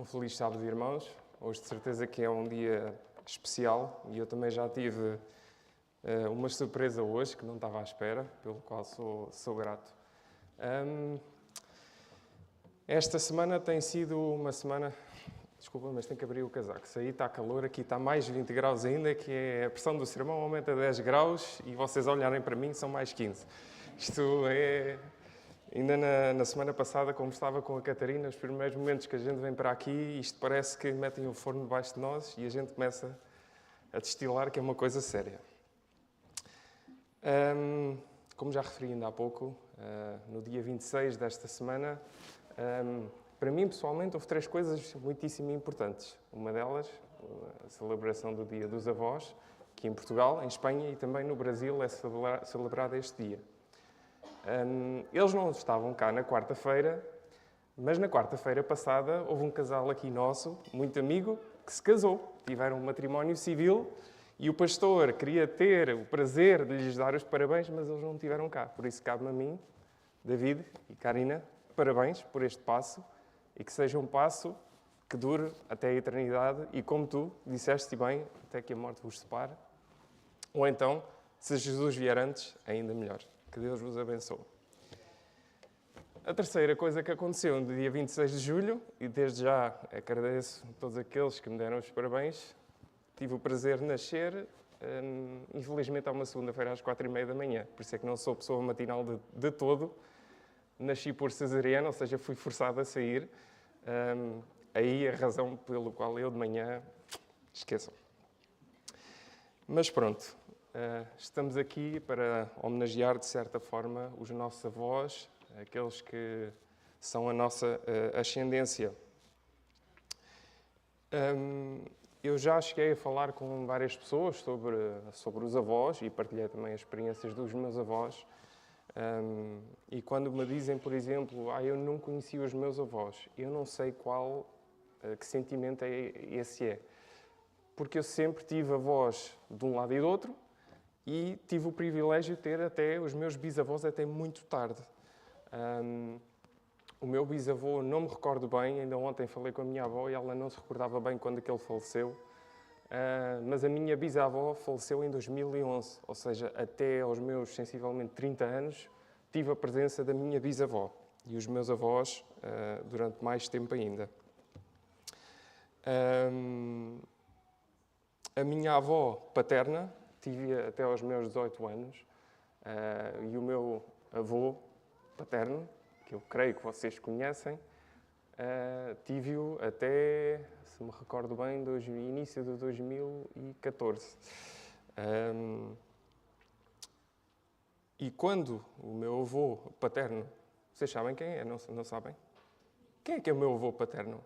Um feliz sábado, irmãos. Hoje de certeza que é um dia especial e eu também já tive uma surpresa hoje que não estava à espera, pelo qual sou grato. Esta semana tem sido uma semana... Desculpa, mas tenho que abrir o casaco. Se aí está calor, aqui está mais 20 graus ainda, que é a pressão do sermão aumenta 10 graus e vocês olharem para mim são mais 15. Isto é... Ainda na semana passada, como estava com a Catarina, os primeiros momentos que a gente vem para aqui, isto parece que metem o forno debaixo de nós e a gente começa a destilar, que é uma coisa séria. Como já referi ainda há pouco, no dia 26 desta semana, para mim, pessoalmente, houve 3 coisas muitíssimo importantes. Uma delas, a celebração do Dia dos Avós, que em Portugal, em Espanha e também no Brasil é celebrado este dia. Eles não estavam cá na quarta-feira, mas na quarta-feira passada houve um casal aqui nosso, muito amigo, que se casou. Tiveram um matrimónio civil e o pastor queria ter o prazer de lhes dar os parabéns, mas eles não tiveram cá. Por isso cabe-me a mim, David e Karina, parabéns por este passo e que seja um passo que dure até a eternidade e, como tu disseste bem, até que a morte vos separe. Ou então, se Jesus vier antes, ainda melhor. Que Deus vos abençoe. A terceira coisa que aconteceu no dia 26 de julho, e desde já agradeço a todos aqueles que me deram os parabéns, tive o prazer de nascer, infelizmente há uma segunda-feira às 4h30 da manhã, por isso é que não sou pessoa matinal de todo, nasci por cesariana, ou seja, fui forçado a sair, aí a razão pelo qual eu de manhã, esqueçam. Mas pronto. Estamos aqui para homenagear, de certa forma, os nossos avós, aqueles que são a nossa ascendência. Eu já cheguei a falar com várias pessoas sobre os avós e partilhei também as experiências dos meus avós. E quando me dizem, por exemplo, eu não conheci os meus avós, eu não sei que sentimento esse é. Porque eu sempre tive avós de um lado e do outro, e tive o privilégio de ter até os meus bisavós até muito tarde. O meu bisavô, não me recordo bem, ainda ontem falei com a minha avó e ela não se recordava bem quando que ele faleceu, mas a minha bisavó faleceu em 2011, ou seja, até aos meus sensivelmente 30 anos, tive a presença da minha bisavó e os meus avós durante mais tempo ainda. A minha avó paterna tive até aos meus 18 anos e o meu avô paterno, que eu creio que vocês conhecem, tive-o até, se me recordo bem, início de 2014. E quando o meu avô paterno... Vocês sabem quem é? Não sabem? Quem é que é o meu avô paterno?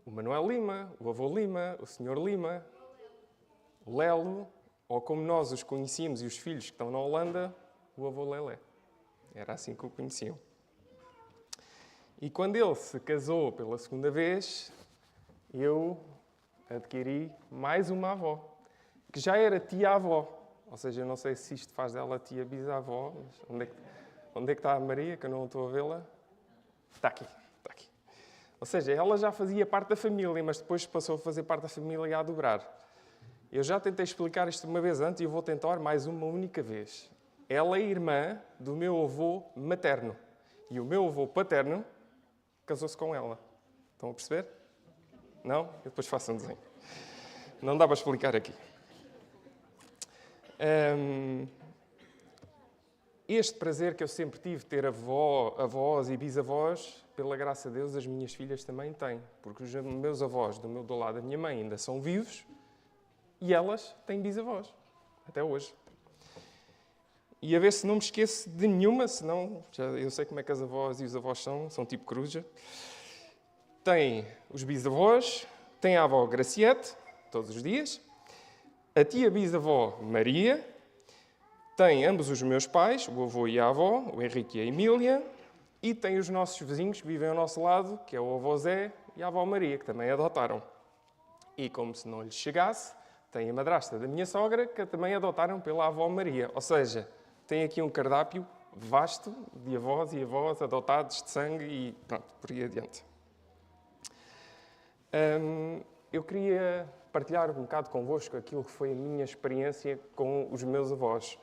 O Manuel Lima, o avô Lima, o senhor Lima, o Lelo, ou como nós os conhecíamos e os filhos que estão na Holanda, o avô Lelé. Era assim que o conheciam. E quando ele se casou pela segunda vez, eu adquiri mais uma avó, que já era tia-avó. Ou seja, eu não sei se isto faz dela tia-bisavó, mas onde é que está a Maria, que eu não estou a vê-la? Está aqui. Ou seja, ela já fazia parte da família, mas depois passou a fazer parte da família a dobrar. Eu já tentei explicar isto uma vez antes e eu vou tentar mais uma única vez. Ela é irmã do meu avô materno. E o meu avô paterno casou-se com ela. Estão a perceber? Não? Eu depois faço um desenho. Não dá para explicar aqui. Este prazer que eu sempre tive de ter avós e bisavós, pela graça de Deus, as minhas filhas também têm. Porque os meus avós, do lado da minha mãe, ainda são vivos e elas têm bisavós, até hoje. E a ver se não me esqueço de nenhuma, senão eu sei como é que as avós e os avós são tipo coruja. Tem os bisavós, tem a avó Graciete, todos os dias, a tia bisavó Maria, tem ambos os meus pais, o avô e a avó, o Henrique e a Emília, e tem os nossos vizinhos que vivem ao nosso lado, que é o avô Zé e a avó Maria, que também adotaram. E como se não lhes chegasse, tem a madrasta da minha sogra, que também adotaram pela avó Maria. Ou seja, tem aqui um cardápio vasto de avós e avós adotados de sangue e pronto, por aí adiante. Eu queria partilhar um bocado convosco aquilo que foi a minha experiência com os meus avós.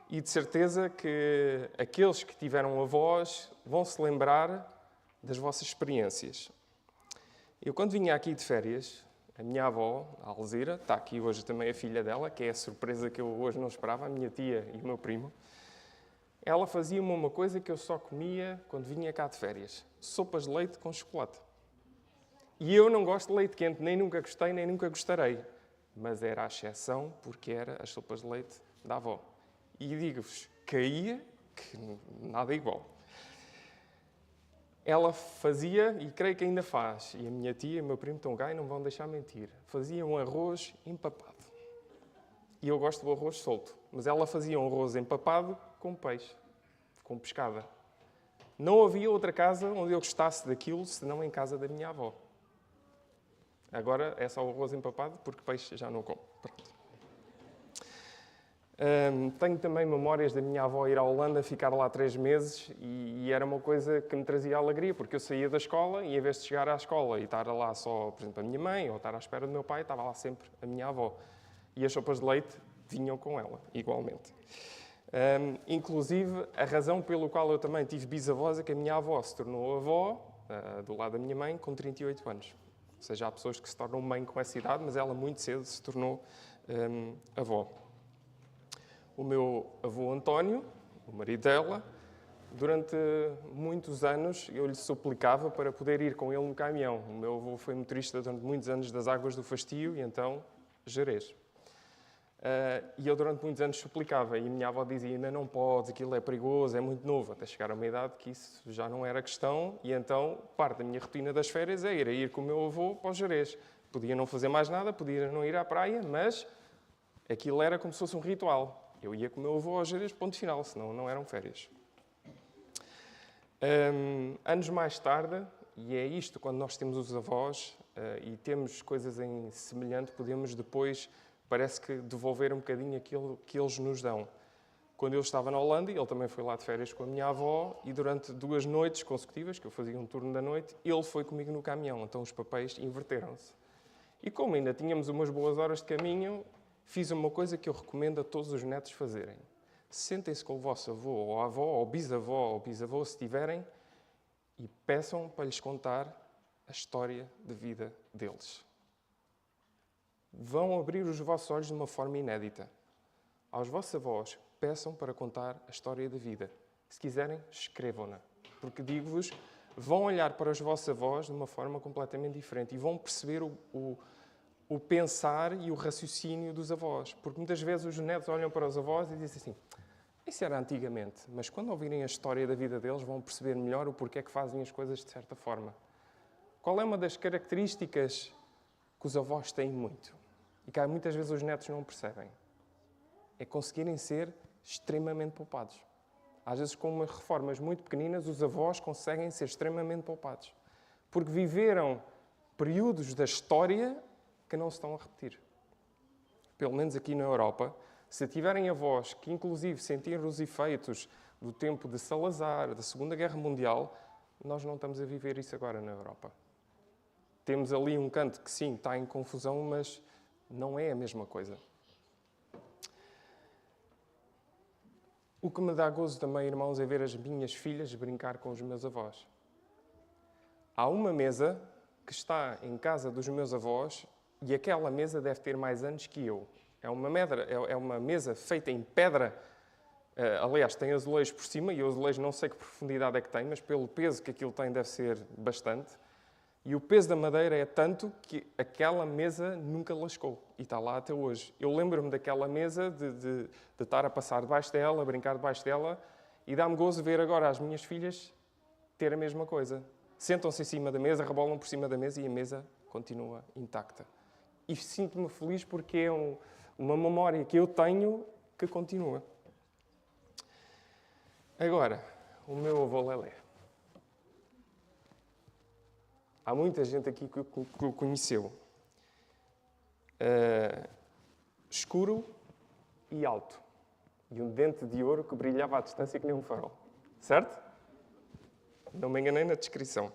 E de certeza que aqueles que tiveram avós vão se lembrar das vossas experiências. Eu, quando vinha aqui de férias, a minha avó, a Alzira, está aqui hoje também a filha dela, que é a surpresa que eu hoje não esperava, a minha tia e o meu primo, ela fazia-me uma coisa que eu só comia quando vinha cá de férias: sopas de leite com chocolate. E eu não gosto de leite quente, nem nunca gostei, nem nunca gostarei. Mas era a exceção, porque era as sopas de leite da avó. E digo-vos, caía que nada igual. Ela fazia, e creio que ainda faz, e a minha tia e o meu primo estão cá e não vão deixar mentir, fazia um arroz empapado. E eu gosto do arroz solto, mas ela fazia um arroz empapado com peixe, com pescada. Não havia outra casa onde eu gostasse daquilo, senão em casa da minha avó. Agora é só o arroz empapado, porque peixe já não como. Pronto. Tenho também memórias da minha avó ir à Holanda, ficar lá 3 meses, e era uma coisa que me trazia alegria, porque eu saía da escola e, em vez de chegar à escola e estar lá só, por exemplo, a minha mãe, ou estar à espera do meu pai, estava lá sempre a minha avó. E as sopas de leite vinham com ela, igualmente. Inclusive, a razão pelo qual eu também tive bisavós é que a minha avó se tornou avó, do lado da minha mãe, com 38 anos. Ou seja, há pessoas que se tornam mãe com essa idade, mas ela muito cedo se tornou avó. O meu avô António, o marido dela, durante muitos anos eu lhe suplicava para poder ir com ele no caminhão. O meu avô foi motorista durante muitos anos das Águas do Fastio e então Gerês. E eu durante muitos anos suplicava, e a minha avó dizia: ainda não podes, aquilo é perigoso, é muito novo, até chegar a uma idade que isso já não era questão, e então parte da minha rotina das férias era ir com o meu avô para o Gerês. Podia não fazer mais nada, podia não ir à praia, mas aquilo era como se fosse um ritual. Eu ia com o meu avô ao Gerês, ponto final, senão não eram férias. Anos mais tarde, e é isto, quando nós temos os avós e temos coisas em semelhante, podemos depois, parece que, devolver um bocadinho aquilo que eles nos dão. Quando eu estava na Holanda, ele também foi lá de férias com a minha avó, e durante 2 noites consecutivas, que eu fazia um turno da noite, ele foi comigo no caminhão, então os papéis inverteram-se. E como ainda tínhamos umas boas horas de caminho, fiz uma coisa que eu recomendo a todos os netos fazerem. Sentem-se com o vosso avô, ou avó, ou bisavô, se tiverem, e peçam para lhes contar a história de vida deles. Vão abrir os vossos olhos de uma forma inédita. Aos vossos avós, peçam para contar a história da vida. Se quiserem, escrevam-na. Porque, digo-vos, vão olhar para os vossos avós de uma forma completamente diferente e vão perceber o pensar e o raciocínio dos avós. Porque muitas vezes os netos olham para os avós e dizem assim: isso era antigamente, mas quando ouvirem a história da vida deles vão perceber melhor o porquê que fazem as coisas de certa forma. Qual é uma das características que os avós têm muito e que muitas vezes os netos não percebem? É conseguirem ser extremamente poupados. Às vezes, com umas reformas muito pequeninas, os avós conseguem ser extremamente poupados. Porque viveram períodos da história que não se estão a repetir. Pelo menos aqui na Europa, se tiverem avós que inclusive sentiram os efeitos do tempo de Salazar, da Segunda Guerra Mundial, nós não estamos a viver isso agora na Europa. Temos ali um canto que sim, está em confusão, mas não é a mesma coisa. O que me dá gozo também, irmãos, é ver as minhas filhas brincar com os meus avós. Há uma mesa que está em casa dos meus avós e aquela mesa deve ter mais anos que eu. É uma mesa feita em pedra. Aliás, tem azulejos por cima e o azulejo não sei que profundidade é que tem, mas pelo peso que aquilo tem deve ser bastante. E o peso da madeira é tanto que aquela mesa nunca lascou e está lá até hoje. Eu lembro-me daquela mesa, de estar a passar debaixo dela, a brincar debaixo dela, e dá-me gozo ver agora as minhas filhas ter a mesma coisa. Sentam-se em cima da mesa, rebolam por cima da mesa e a mesa continua intacta. E sinto-me feliz porque é uma memória que eu tenho que continua. Agora, o meu avô Lelé. Há muita gente aqui que o conheceu. Escuro e alto. e um dente de ouro que brilhava à distância que nem um farol. Certo? Não me enganei na descrição.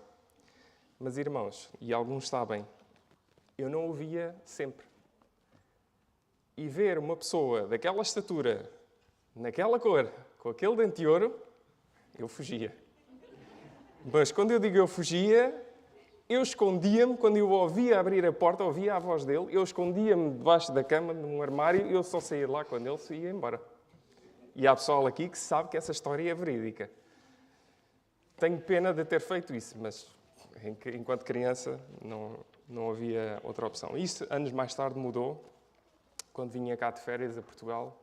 Mas, irmãos, e alguns sabem, eu não o via sempre. E ver uma pessoa daquela estatura, naquela cor, com aquele dente de ouro, eu fugia. Mas quando eu digo eu fugia, eu escondia-me, quando eu ouvia abrir a porta, ouvia a voz dele, eu escondia-me debaixo da cama, num armário, e eu só saía lá quando ele se ia embora. E há pessoal aqui que sabe que essa história é verídica. Tenho pena de ter feito isso, mas enquanto criança não havia outra opção. Isso, anos mais tarde, mudou. Quando vinha cá de férias a Portugal,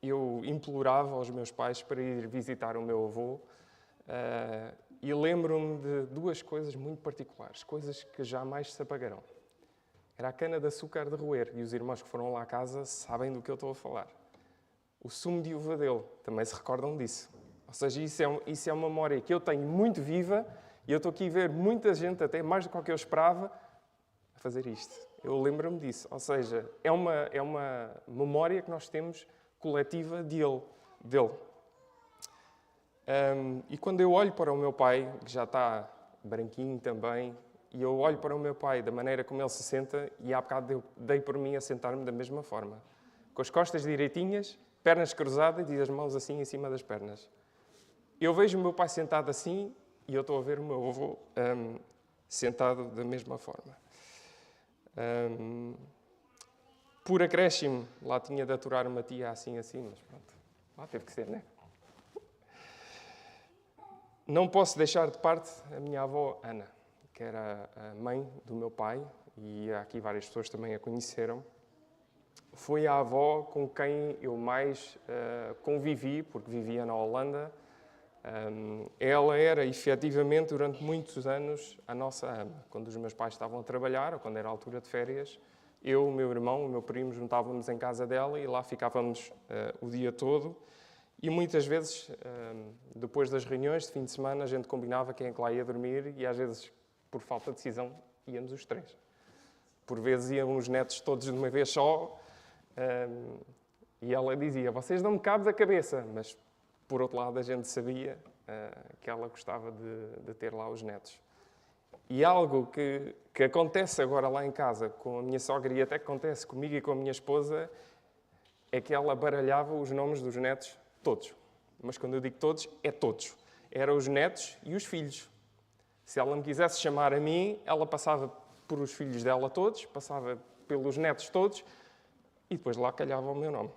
eu implorava aos meus pais para ir visitar o meu avô e lembro-me de duas coisas muito particulares, coisas que jamais se apagarão. Era a cana de açúcar de roer, e os irmãos que foram lá à casa sabem do que eu estou a falar. O sumo de uva dele, também se recordam disso. Ou seja, isso é uma memória que eu tenho muito viva, e eu estou aqui a ver muita gente, até mais do que eu esperava, a fazer isto. Eu lembro-me disso. Ou seja, é uma memória que nós temos coletiva dele. E quando eu olho para o meu pai, que já está branquinho também, e eu olho para o meu pai da maneira como ele se senta, e há bocado eu dei por mim a sentar-me da mesma forma. Com as costas direitinhas, pernas cruzadas e as mãos assim em cima das pernas. Eu vejo o meu pai sentado assim e eu estou a ver o meu avô sentado da mesma forma. Por acréscimo, lá tinha de aturar uma tia assim, mas pronto, lá teve que ser, né? Não posso deixar de parte a minha avó Ana, que era a mãe do meu pai, e aqui várias pessoas também a conheceram. Foi a avó com quem eu mais convivi, porque vivia na Holanda. Ela era, efetivamente, durante muitos anos, a nossa ama. Quando os meus pais estavam a trabalhar, ou quando era a altura de férias, eu, o meu irmão, o meu primo, juntávamos em casa dela e lá ficávamos o dia todo. E muitas vezes, depois das reuniões de fim de semana, a gente combinava quem é que lá ia dormir e às vezes, por falta de decisão, íamos os três. Por vezes iam os netos todos de uma vez só e ela dizia, vocês dão-me cabo da cabeça, mas por outro lado a gente sabia que ela gostava de ter lá os netos. E algo que acontece agora lá em casa com a minha sogra e até que acontece comigo e com a minha esposa é que ela baralhava os nomes dos netos todos. Mas quando eu digo todos, é todos. Eram os netos e os filhos. Se ela me quisesse chamar a mim, ela passava por os filhos dela todos, passava pelos netos todos e depois lá calhava o meu nome.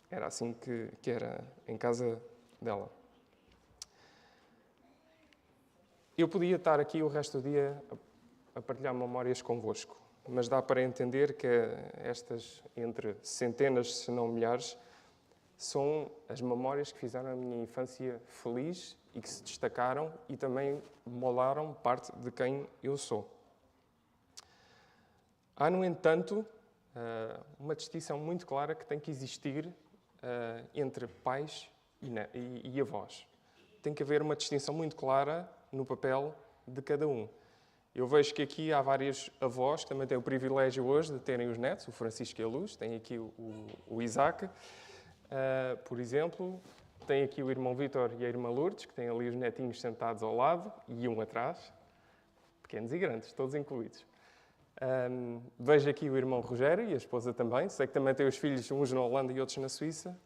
Era assim que era em casa dela. Eu podia estar aqui o resto do dia a partilhar memórias convosco, mas dá para entender que estas, entre centenas, se não milhares, são as memórias que fizeram a minha infância feliz e que se destacaram e também moldaram parte de quem eu sou. Há, no entanto, uma distinção muito clara que tem que existir entre pais e avós. Tem que haver uma distinção muito clara no papel de cada um. Eu vejo que aqui há vários avós que também têm o privilégio hoje de terem os netos, o Francisco e a Luz, tem aqui o Isaac, por exemplo, tem aqui o irmão Vítor e a irmã Lourdes, que têm ali os netinhos sentados ao lado e um atrás, pequenos e grandes, todos incluídos. Vejo aqui o irmão Rogério e a esposa também, sei que também têm os filhos, uns na Holanda e outros na Suíça,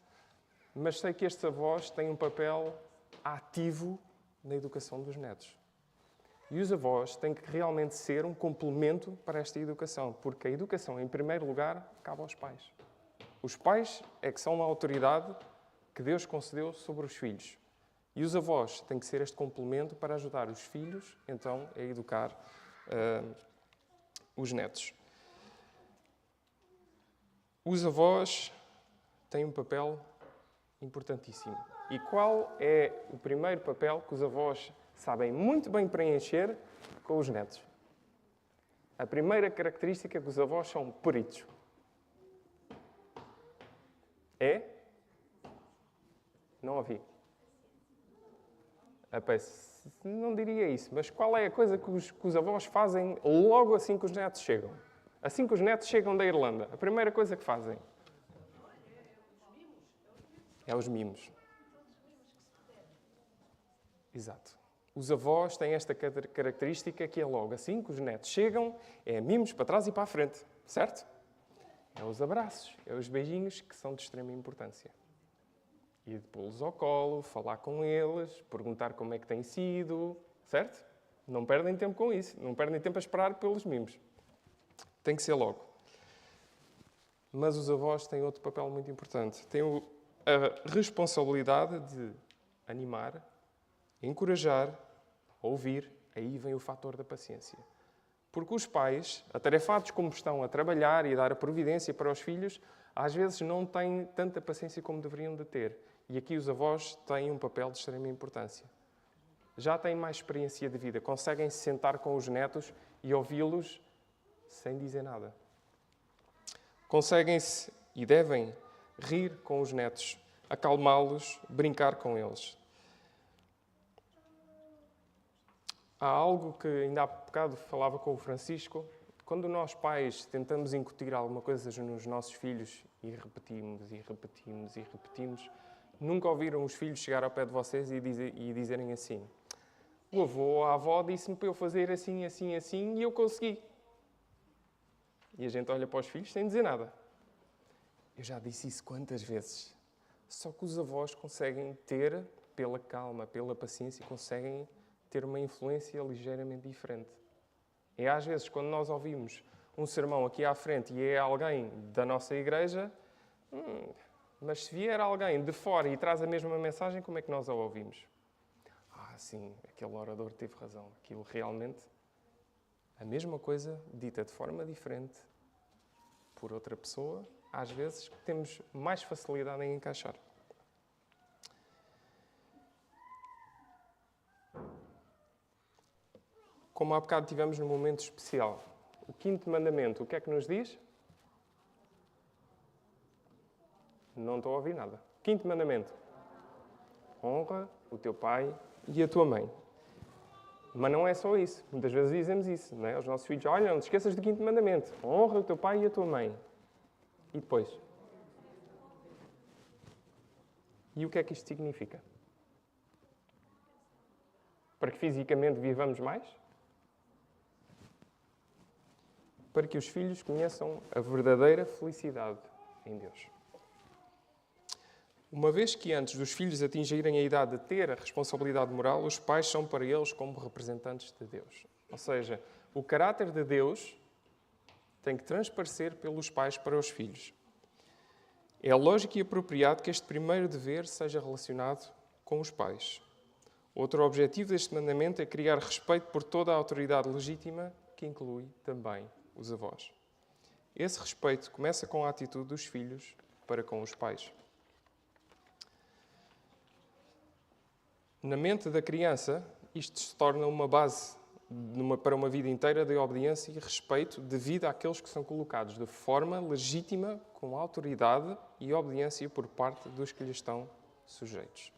mas sei que estes avós têm um papel ativo na educação dos netos. E os avós têm que realmente ser um complemento para esta educação, porque a educação, em primeiro lugar, cabe aos pais. Os pais é que são a autoridade que Deus concedeu sobre os filhos. E os avós têm que ser este complemento para ajudar os filhos, então, a educar os netos. Os avós têm um papel importantíssimo. E qual é o primeiro papel que os avós sabem muito bem preencher com os netos? A primeira característica é que os avós são peritos. É? Não ouvi. Não diria isso, mas qual é a coisa que os avós fazem logo assim que os netos chegam? Assim que os netos chegam da Irlanda, a primeira coisa que fazem? É os mimos. Exato. Os avós têm esta característica que é logo assim que os netos chegam, é mimos para trás e para a frente, certo? É os abraços, é os beijinhos que são de extrema importância. E de pô-los ao colo, falar com eles, perguntar como é que tem sido, certo? Não perdem tempo com isso, não perdem tempo a esperar pelos mimos. Tem que ser logo. Mas os avós têm outro papel muito importante. Têm a responsabilidade de animar, encorajar, ouvir. Aí vem o fator da paciência. Porque os pais, atarefados como estão a trabalhar e a dar a providência para os filhos, às vezes não têm tanta paciência como deveriam de ter. E aqui os avós têm um papel de extrema importância. Já têm mais experiência de vida, conseguem se sentar com os netos e ouvi-los sem dizer nada. Conseguem-se e devem rir com os netos, acalmá-los, brincar com eles. Há algo que ainda há bocado falava com o Francisco. Quando nós pais tentamos incutir alguma coisa nos nossos filhos e repetimos, nunca ouviram os filhos chegar ao pé de vocês e dizerem assim: o avô ou a avó disse-me para eu fazer assim, assim, assim e eu consegui. E a gente olha para os filhos sem dizer nada. Eu já disse isso quantas vezes. Só que os avós conseguem ter, pela calma, pela paciência, conseguem ter uma influência ligeiramente diferente. E às vezes, quando nós ouvimos um sermão aqui à frente e é alguém da nossa igreja, mas se vier alguém de fora e traz a mesma mensagem, como é que nós a ouvimos? Sim, aquele orador teve razão. Aquilo realmente, a mesma coisa dita de forma diferente por outra pessoa, às vezes temos mais facilidade em encaixar. Como há bocado tivemos num momento especial. O 5º mandamento, o que é que nos diz? Não estou a ouvir nada. 5º mandamento. Honra o teu pai e a tua mãe. Mas não é só isso. Muitas vezes dizemos isso, não é? Aos nossos filhos: olha, não te esqueças do 5º mandamento. Honra o teu pai e a tua mãe. E depois? E o que é que isto significa? Para que fisicamente vivamos mais? Para que os filhos conheçam a verdadeira felicidade em Deus. Uma vez que antes dos filhos atingirem a idade de ter a responsabilidade moral, os pais são para eles como representantes de Deus. Ou seja, o caráter de Deus tem que transparecer pelos pais para os filhos. É lógico e apropriado que este primeiro dever seja relacionado com os pais. Outro objetivo deste mandamento é criar respeito por toda a autoridade legítima, que inclui também os avós. Esse respeito começa com a atitude dos filhos para com os pais. Na mente da criança, isto se torna uma base para uma vida inteira de obediência e respeito devido àqueles que são colocados de forma legítima, com autoridade e obediência por parte dos que lhes estão sujeitos.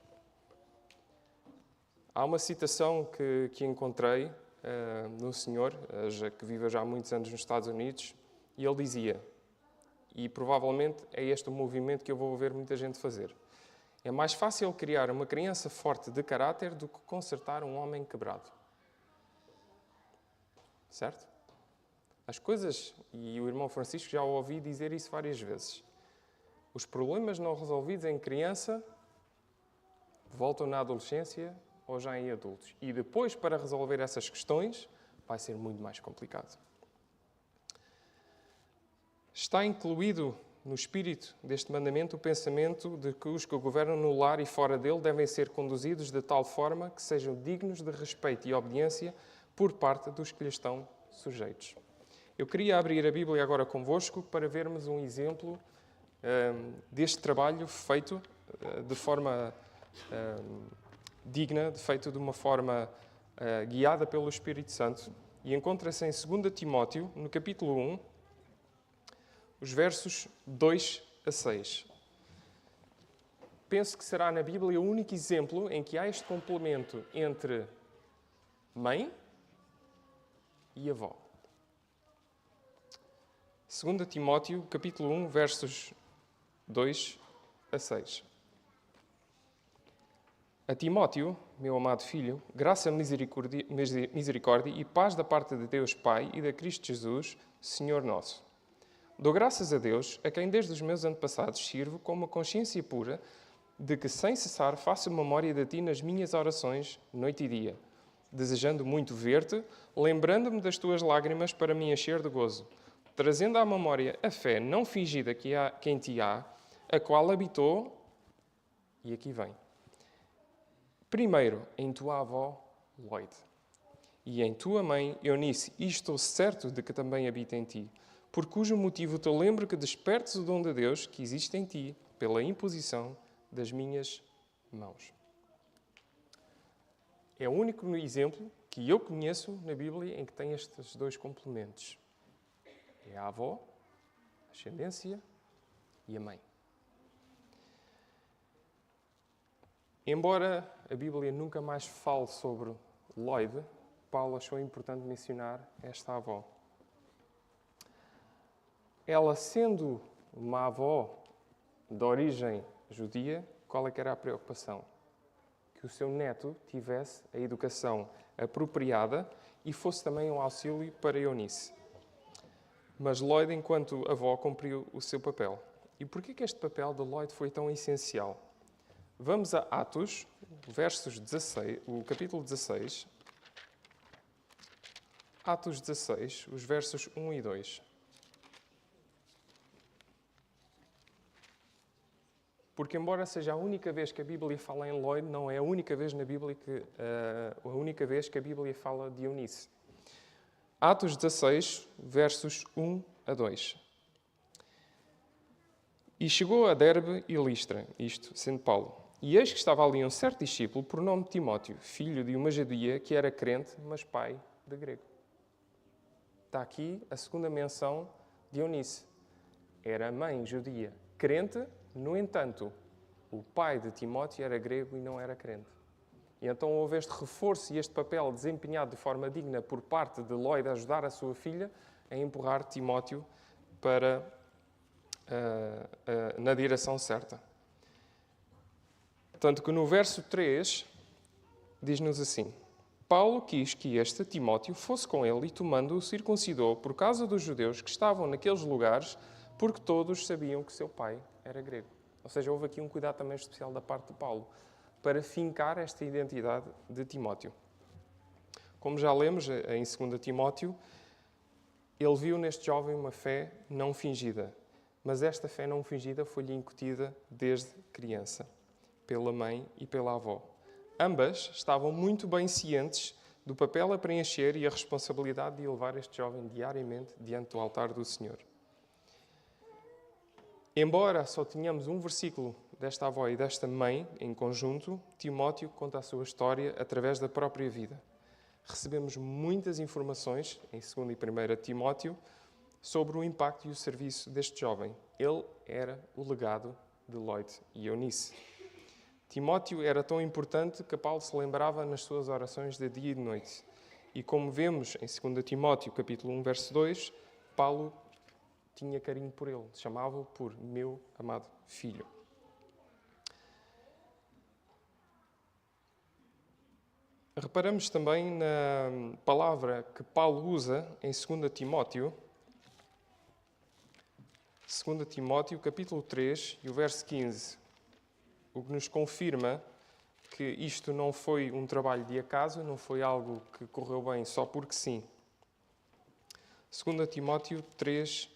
Há uma citação que encontrei no senhor, que vive já há muitos anos nos Estados Unidos, e ele dizia, e provavelmente é este o movimento que eu vou ver muita gente fazer: é mais fácil criar uma criança forte de caráter do que consertar um homem quebrado. Certo? As coisas, e o irmão Francisco já o ouvi dizer isso várias vezes, os problemas não resolvidos em criança voltam na adolescência ou já em adultos. E depois, para resolver essas questões, vai ser muito mais complicado. Está incluído no espírito deste mandamento o pensamento de que os que governam no lar e fora dele devem ser conduzidos de tal forma que sejam dignos de respeito e obediência por parte dos que lhe estão sujeitos. Eu queria abrir a Bíblia agora convosco para vermos um exemplo deste trabalho feito de forma digna, feito de uma forma guiada pelo Espírito Santo. E encontra-se em 2 Timóteo, no capítulo 1, os versos 2 a 6. Penso que será na Bíblia o único exemplo em que há este complemento entre mãe e avó. 2 Timóteo, capítulo 1, versos 2 a 6. A Timóteo, meu amado filho, graça, misericórdia e paz da parte de Deus Pai e de Cristo Jesus, Senhor nosso. Dou graças a Deus, a quem desde os meus antepassados sirvo com uma consciência pura, de que sem cessar faço memória de ti nas minhas orações, noite e dia, desejando muito ver-te, lembrando-me das tuas lágrimas para me encher de gozo, trazendo à memória a fé não fingida que em ti há, a qual habitou, e aqui vem, primeiro em tua avó, Lloyd, e em tua mãe, Eunice, e estou certo de que também habita em ti, por cujo motivo te lembro que despertes o dom de Deus que existe em ti, pela imposição das minhas mãos. É o único exemplo que eu conheço na Bíblia em que tem estes dois complementos. É a avó, a ascendência e a mãe. Embora a Bíblia nunca mais fale sobre Lloyd, Paulo achou importante mencionar esta avó. Ela, sendo uma avó de origem judia, qual é que era a preocupação? Que o seu neto tivesse a educação apropriada e fosse também um auxílio para Eunice. Mas Lloyd, enquanto avó, cumpriu o seu papel. E porquê que este papel de Lloyd foi tão essencial? Vamos a Atos, o capítulo 16. Atos 16, os versos 1 e 2. Porque, embora seja a única vez que a Bíblia fala em Lloyd, não é a única vez na Bíblia que a Bíblia fala de Eunice. Atos 16, versos 1 a 2. E chegou a Derbe e Listra, isto sendo Paulo. E eis que estava ali um certo discípulo, por nome Timóteo, filho de uma judia, que era crente, mas pai de grego. Está aqui a segunda menção de Eunice. Era mãe judia, crente. No entanto, o pai de Timóteo era grego e não era crente. E então houve este reforço e este papel desempenhado de forma digna por parte de Lloyd a ajudar a sua filha a empurrar Timóteo na direção certa. Tanto que no verso 3 diz-nos assim: Paulo quis que este Timóteo fosse com ele e, tomando-o, circuncidou por causa dos judeus que estavam naqueles lugares, porque todos sabiam que seu pai era grego. Ou seja, houve aqui um cuidado também especial da parte de Paulo para fincar esta identidade de Timóteo. Como já lemos em 2 Timóteo, ele viu neste jovem uma fé não fingida, mas esta fé não fingida foi-lhe incutida desde criança, pela mãe e pela avó. Ambas estavam muito bem cientes do papel a preencher e a responsabilidade de elevar este jovem diariamente diante do altar do Senhor. Embora só tenhamos um versículo desta avó e desta mãe em conjunto, Timóteo conta a sua história através da própria vida. Recebemos muitas informações, em 2 e 1 Timóteo, sobre o impacto e o serviço deste jovem. Ele era o legado de Lloyd e Eunice. Timóteo era tão importante que Paulo se lembrava nas suas orações de dia e de noite. E como vemos em 2 Timóteo, capítulo 1, verso 2, Paulo tinha carinho por ele, chamava-o por meu amado filho. Reparamos também na palavra que Paulo usa em 2 Timóteo, 2 Timóteo, capítulo 3 e o verso 15, o que nos confirma que isto não foi um trabalho de acaso, não foi algo que correu bem só porque sim. 2 Timóteo 3,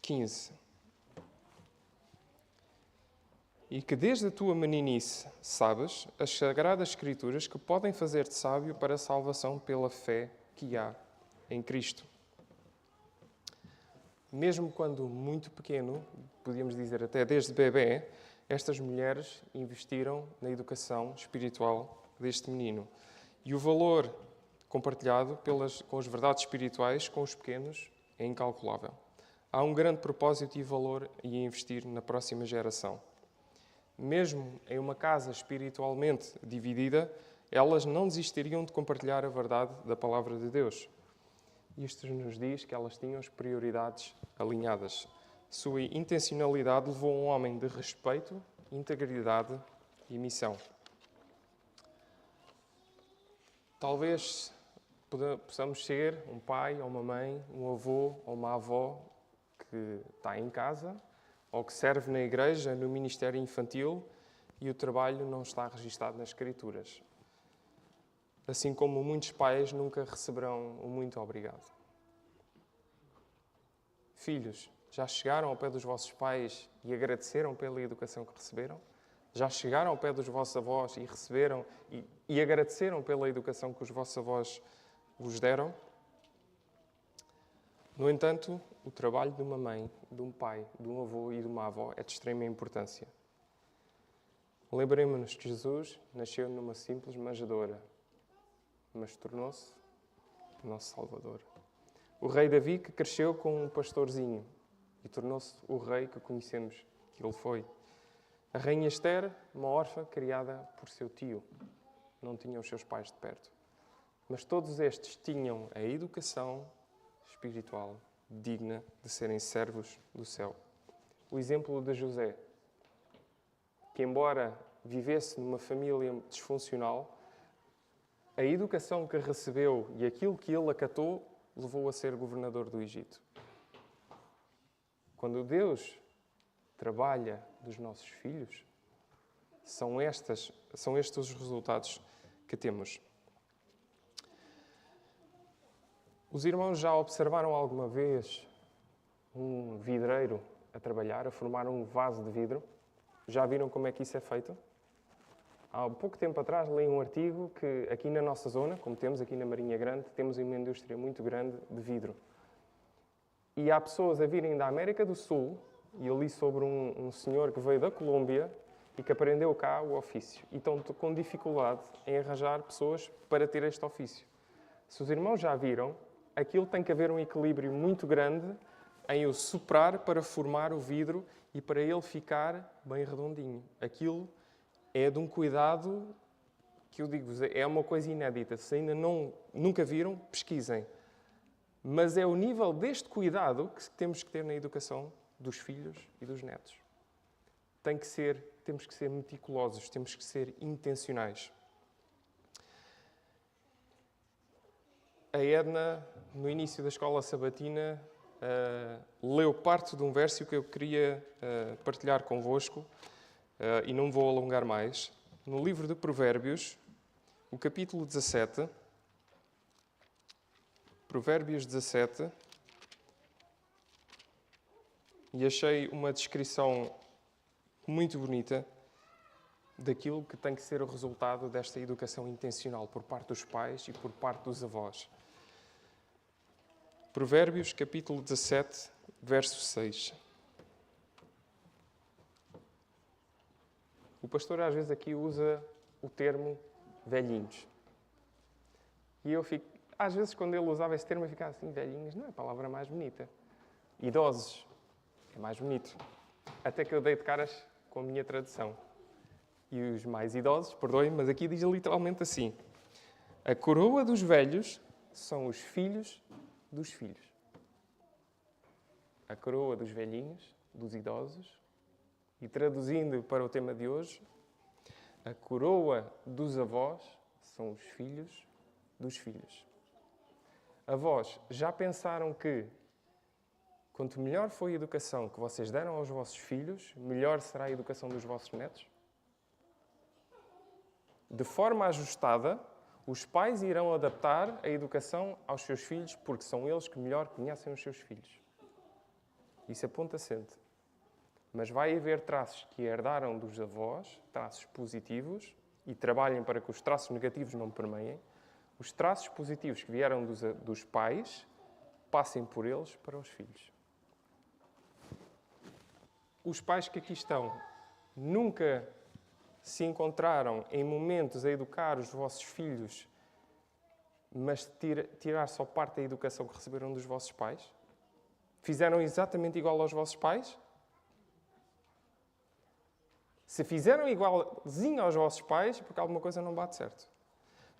15. E que desde a tua meninice sabes as sagradas Escrituras que podem fazer-te sábio para a salvação pela fé que há em Cristo. Mesmo quando muito pequeno, podíamos dizer até desde bebê, estas mulheres investiram na educação espiritual deste menino. E o valor compartilhado com as verdades espirituais com os pequenos é incalculável. Há um grande propósito e valor em investir na próxima geração. Mesmo em uma casa espiritualmente dividida, elas não desistiriam de compartilhar a verdade da palavra de Deus. Isto nos diz que elas tinham as prioridades alinhadas. Sua intencionalidade levou um homem de respeito, integridade e missão. Talvez possamos ser um pai ou uma mãe, um avô ou uma avó que está em casa ou que serve na igreja, no ministério infantil e o trabalho não está registado nas Escrituras. Assim como muitos pais nunca receberão um muito obrigado. Filhos, já chegaram ao pé dos vossos pais e agradeceram pela educação que receberam? Já chegaram ao pé dos vossos avós e receberam e agradeceram pela educação que os vossos avós vos deram? No entanto, o trabalho de uma mãe, de um pai, de um avô e de uma avó é de extrema importância. Lembremos-nos que Jesus nasceu numa simples manjedoura, mas tornou-se o nosso Salvador. O rei Davi que cresceu com um pastorzinho e tornou-se o rei que conhecemos que ele foi. A rainha Esther, uma órfã criada por seu tio, não tinha os seus pais de perto. Mas todos estes tinham a educação espiritual digna de serem servos do céu. O exemplo de José, que embora vivesse numa família disfuncional, a educação que recebeu e aquilo que ele acatou levou a ser governador do Egito. Quando Deus trabalha dos nossos filhos, são estes os resultados que temos. Os irmãos já observaram alguma vez um vidreiro a trabalhar, a formar um vaso de vidro? Já viram como é que isso é feito? Há pouco tempo atrás li um artigo que aqui na nossa zona, como temos aqui na Marinha Grande, temos uma indústria muito grande de vidro. E há pessoas a virem da América do Sul, e eu li sobre um senhor que veio da Colômbia e que aprendeu cá o ofício. E estão com dificuldade em arranjar pessoas para ter este ofício. Se os irmãos já viram, aquilo tem que haver um equilíbrio muito grande em o soprar para formar o vidro e para ele ficar bem redondinho. Aquilo é de um cuidado que eu digo-vos, é uma coisa inédita. Se ainda nunca viram, pesquisem. Mas é o nível deste cuidado que temos que ter na educação dos filhos e dos netos. Temos que ser meticulosos, temos que ser intencionais. A Edna, no início da escola sabatina, leu parte de um verso que eu queria partilhar convosco e não vou alongar mais. No livro de Provérbios, o capítulo 17, Provérbios 17, e achei uma descrição muito bonita daquilo que tem que ser o resultado desta educação intencional por parte dos pais e por parte dos avós. Provérbios, capítulo 17, verso 6. O pastor às vezes aqui usa o termo velhinhos. E eu fico, às vezes quando ele usava esse termo, eu ficava assim, velhinhos, não é a palavra mais bonita. Idosos, é mais bonito. Até que eu dei de caras com a minha tradução. E os mais idosos, perdoem, mas aqui diz literalmente assim: a coroa dos velhos são os filhos dos filhos. A coroa dos velhinhos, dos idosos, e traduzindo para o tema de hoje, a coroa dos avós são os filhos dos filhos. Avós, já pensaram que quanto melhor foi a educação que vocês deram aos vossos filhos, melhor será a educação dos vossos netos? De forma ajustada, os pais irão adaptar a educação aos seus filhos porque são eles que melhor conhecem os seus filhos. Isso é ponto assente. Mas vai haver traços que herdaram dos avós, traços positivos, e trabalhem para que os traços negativos não permeiem. Os traços positivos que vieram dos pais, passem por eles para os filhos. Os pais que aqui estão nunca se encontraram em momentos a educar os vossos filhos, mas tirar só parte da educação que receberam dos vossos pais? Fizeram exatamente igual aos vossos pais? Se fizeram igualzinho aos vossos pais, porque alguma coisa não bate certo.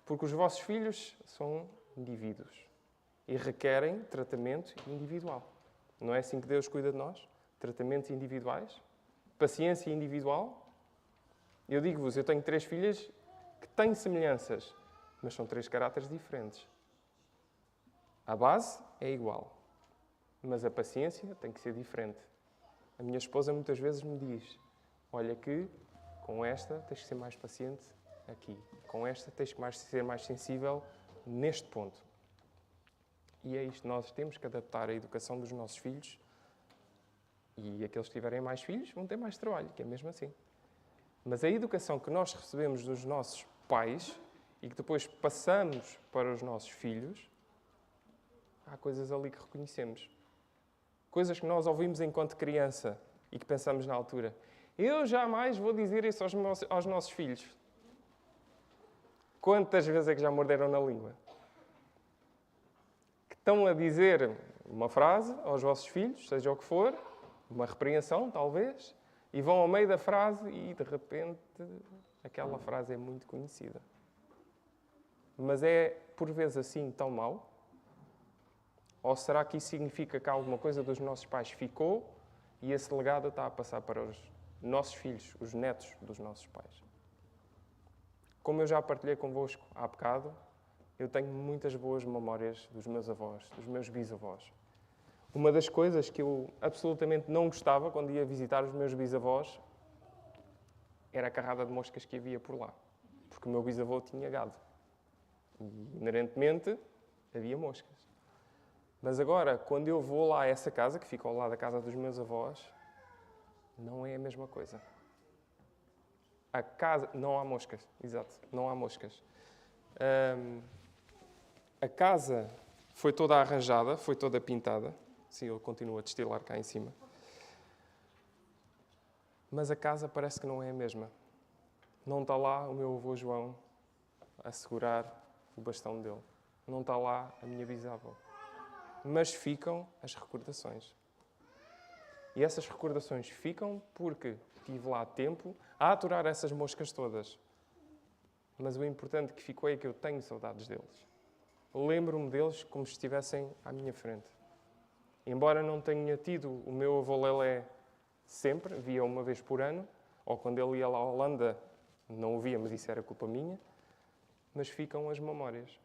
Porque os vossos filhos são indivíduos e requerem tratamento individual. Não é assim que Deus cuida de nós? Tratamentos individuais? Paciência individual? Eu digo-vos, eu tenho 3 filhas que têm semelhanças, mas são 3 caráteres diferentes. A base é igual, mas a paciência tem que ser diferente. A minha esposa muitas vezes me diz: olha que com esta tens que ser mais paciente aqui. Com esta tens que ser mais sensível neste ponto. E é isto, nós temos que adaptar a educação dos nossos filhos, e aqueles que tiverem mais filhos vão ter mais trabalho, que é mesmo assim. Mas a educação que nós recebemos dos nossos pais e que depois passamos para os nossos filhos, há coisas ali que reconhecemos. Coisas que nós ouvimos enquanto criança e que pensamos na altura: eu jamais vou dizer isso aos nossos filhos. Quantas vezes é que já morderam na língua? Que estão a dizer uma frase aos vossos filhos, seja o que for, uma repreensão, talvez, e vão ao meio da frase e, de repente, aquela frase é muito conhecida. Mas é, por vezes, assim tão mau? Ou será que isso significa que alguma coisa dos nossos pais ficou e esse legado está a passar para os nossos filhos, os netos dos nossos pais? Como eu já partilhei convosco há bocado, eu tenho muitas boas memórias dos meus avós, dos meus bisavós. Uma das coisas que eu absolutamente não gostava quando ia visitar os meus bisavós era a carrada de moscas que havia por lá. Porque o meu bisavô tinha gado. E, inerentemente, havia moscas. Mas agora, quando eu vou lá a essa casa, que fica ao lado da casa dos meus avós, não é a mesma coisa. A casa... Não há moscas, exato, não há moscas. A casa foi toda arranjada, foi toda pintada. Sim, ele continua a destilar cá em cima. Mas a casa parece que não é a mesma. Não está lá o meu avô João a segurar o bastão dele. Não está lá a minha bisavó. Mas ficam as recordações. E essas recordações ficam porque tive lá tempo a aturar essas moscas todas. Mas o importante que ficou é que eu tenho saudades deles. Lembro-me deles como se estivessem à minha frente. Embora não tenha tido o meu avô Lelé sempre, via uma vez por ano, ou quando ele ia lá à Holanda, não o via, mas isso era culpa minha, mas ficam as memórias.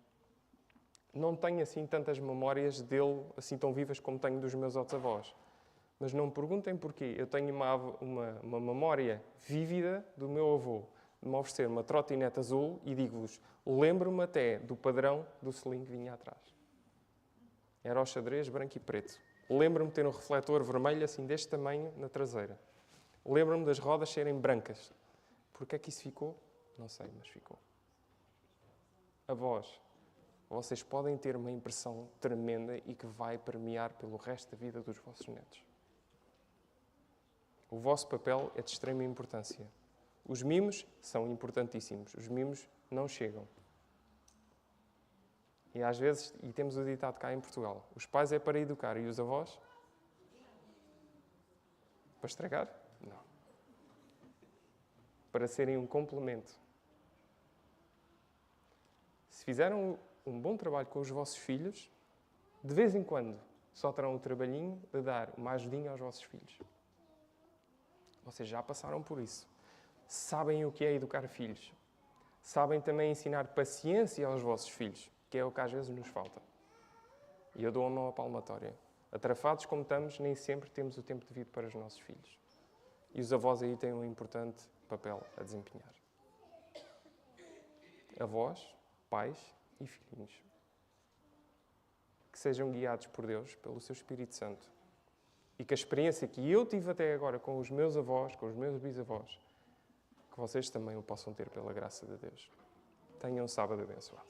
Não tenho assim tantas memórias dele, assim tão vivas como tenho dos meus outros avós. Mas não me perguntem porquê. Eu tenho uma memória vívida do meu avô, de me oferecer uma trotinete azul e digo-vos, lembro-me até do padrão do selim que vinha atrás. Era o xadrez branco e preto. Lembro-me de ter um refletor vermelho assim deste tamanho na traseira. Lembro-me das rodas serem brancas. Porquê é que isso ficou? Não sei, mas ficou. Avós, vocês podem ter uma impressão tremenda e que vai permear pelo resto da vida dos vossos netos. O vosso papel é de extrema importância. Os mimos são importantíssimos. Os mimos não chegam. E às vezes, e temos o ditado cá em Portugal, os pais é para educar e os avós? Para estragar? Não. Para serem um complemento. Se fizeram um bom trabalho com os vossos filhos, de vez em quando só terão o trabalhinho de dar uma ajudinha aos vossos filhos. Vocês já passaram por isso. Sabem o que é educar filhos. Sabem também ensinar paciência aos vossos filhos, que é o que às vezes nos falta. E eu dou uma mão palmatória. Atrafados como estamos, nem sempre temos o tempo devido para os nossos filhos. E os avós aí têm um importante papel a desempenhar. Avós, pais e filhinhos. Que sejam guiados por Deus, pelo seu Espírito Santo. E que a experiência que eu tive até agora com os meus avós, com os meus bisavós, que vocês também o possam ter pela graça de Deus. Tenham um sábado abençoado.